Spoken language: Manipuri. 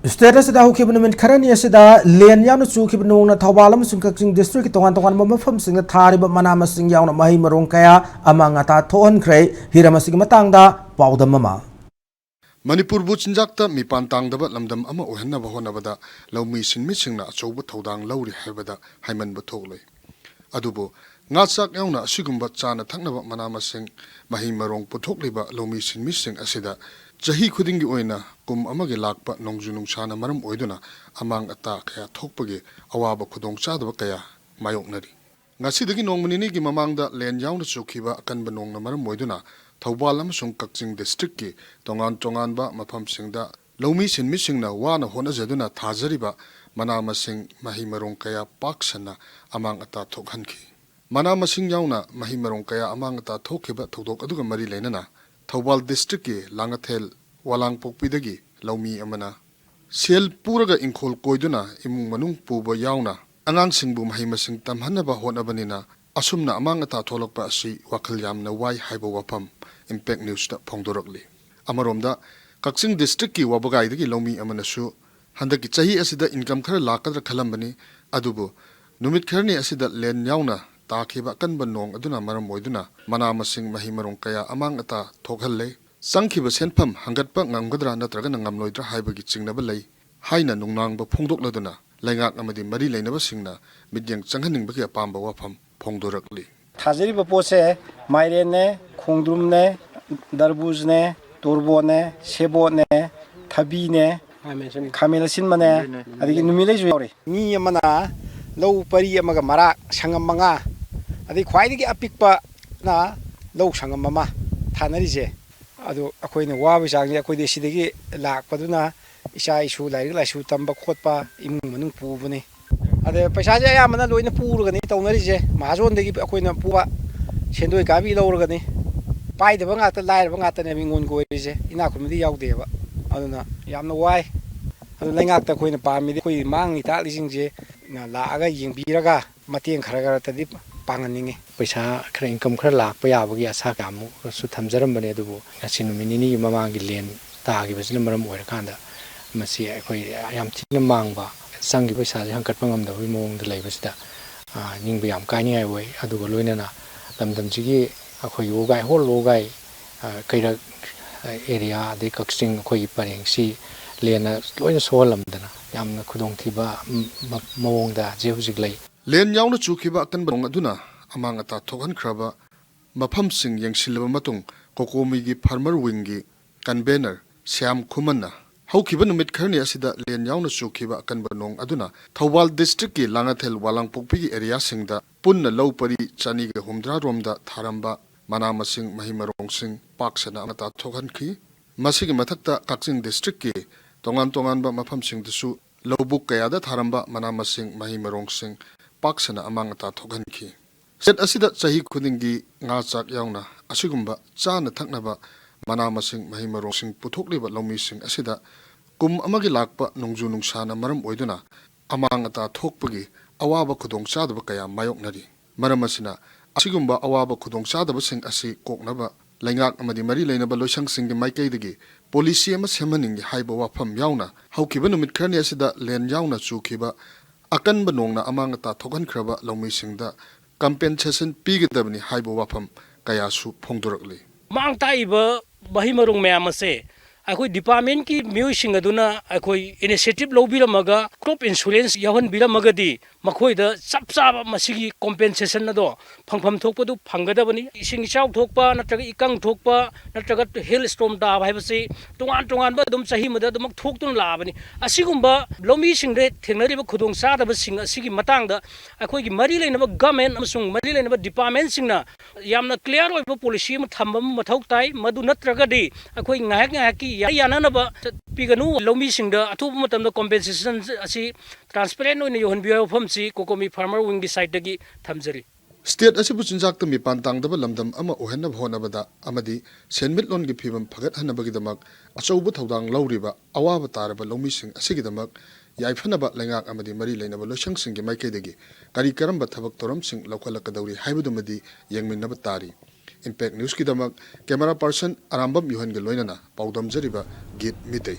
Status da hukib numin karani asida len yaw na chukib nung na thawbal amasung kakching district ki tongan tongan mafam sing na thariba mana masing yaw na mahi marong kaya amang ata thoon khrei hiramasig matangda pawdam mama Manipur bu chinjakta mipan tangdaba lamdam ama ohenna bahonabada laumi sinmi singna achouba thodang lauri haibada haiman ba thogloi adubo ngachak yauna asigumba chana thaknaba mana masing mahi marong puthokliba laumi sinmi sing asida Jahi khudingi oina kum amage lakpa nongju nungsha na maram oiduna amang ata kaya thokpage awaba khudong chadaba kaya mayoknari ngasidagi nongmani gi mamangda len yauna chukhiba akanba nongna maram oiduna thawbal amasung kakching district ki tongan ba mafam singda laumi sinmi singna wana hona jaduna thajariba mana masing mahi marong kaya paksana amang ata thokhanki mana masing yauna mahi marong kaya amang ata thokhiba thodok aduga mari leinana Thawbal district ki Langathel walang pokpidagi laumi amana sel puraga ingkhol koiduna imung manung puba yauna angang singbu mahimasing tamhanaba honabanina asumna amang ata tholokpa asi wakhal yamna wai haibo wapam impact news da phongdorokli amaromda Kakching district ki wabagai laumi amana su handaki chahi asida income khara lakadra khalambani adubu numit kharni asida len yauna Takiba kan banong aduna maram oiduna mana masing mahi marong kaya amang ata thokhalle sangkhiba senpham hangatpa ngamgadra natraga ngamloidra haibagi chingnaba lei haina nungnangba phongdokladuna laingak amadi mari leinaba singna midyang changhaningbagi apamba wafam phongdorakli Thajariba pose mairene khongdrumne darbuzne torbone sebone thabine khamela sinmane adigi numilei ju yore mi amana low pari amaga marak sangam manga Adi khwaidagi apikpa na low sangam mama thanarije adu akoina wabi jangje akoide sidagi lakpaduna isa isu lairig laisu tamba khotpa imung manung pubuni ade paisa je ayamana loina purugani tawnarije mahazondagi akoina puba sendoi gabi lawrugani paidaba ngata lairaba ngata ne mingon goirije ina khumdi yawdeba aduna yamna wai adu laingakta akoina pamidi koi mangi taklisingje na laaga yengbiraga mateng khara tadi panganingi paisa khara income khara lakpa yabagi asa kamu su thamjarambane adubu ngasi numinini mamangi len tagibasina maram oirakanda masi akhoi yam thina mangba sangi paisa hangkatpa ngamdabi mongda leibasida ningba yam kaini ai oi aduga loinana lamdamjigi akhoi ogai hol ogai kaira area de Kakching akhoi parengsi lena loina solamdana yamna khudongthiba mawongda je hujik lei len yauna chukhiba kan banong aduna amang ata thokhan khraba mafam sing yengsilaba matung kokomi gi farmer wing gi convener Syam Khumanna haukiba numit kharni asida len yauna chukhiba kan banong aduna Thawbal district ki Langathel walang pokpi gi area singda punna lowpari chani ga humdra romda tharamba mana masing mahimarong sing paksana ata thokhan khi masigi mathakta Kakching district ki tongan ba mafam sing dusu lowbuk kaya da tharamba mana masing mahimarong sing paksana amang ata thokhan khi set asida chahi khudingi nga chak yauna asigumba chana thaknaba mana masing mahimarong sing puthokliba laumi sing asida kum amagi lakpa nongju nungsana maram oiduna amang ata thokpagi awaba khudong chadaba kaya mayoknari maram asina asigumba awaba khudong chadaba sing asi koknaba laingak amadi mari leinaba loisang sing gi maikaidagi policy ama semaningi haiba wafam yauna haukiba numit kharni asida len yauna chukhiba akan banongna amang ata thokan khraba laumi singda compensation pigadabni haibo wafam kaya su phongdorakli mang taiba bahimarung mayamase akoi department ki music aduna akoi initiative lobiramaga crop insurance yahan biramagadi makhoida chapchaba masigi compensation ado phangpham thokpadu phanggadabani ising ichau thokpa natraga ikang thokpa natraga hailstorm da bhaibase tongan ba dum chahi mada dum thoktun labani asigumba lomi singre thengnariba khudong sadaba sing asigi matangda akoi gi mari leinaba government amasung mari leinaba department singna yamna clear oiba policy ma thambam mathau tai madu natraga di akoi ngahak ki yananaba piganu lomi singda athup matamda compensation asi transparent oina yohan biyo famsi kokomi farmer wing di side dagi thamjari state asibu chinjakta mipan tangdaba lamdam ama ohenna bhonabada amadi senmit lon gi phibam phagat hanabagi damak achoubu thodang lauriba awaba taraba lomi sing asigi damak yaifhanaba laingak amadi mari leinaba loisang sing gi maikaidagi kari karamba thabak toram sing lokhalakadawri haibudumadi yengminnaba tari Impact News ki damak camera person Arambam Yohan Geloinana Paudam Jariba Git Mitei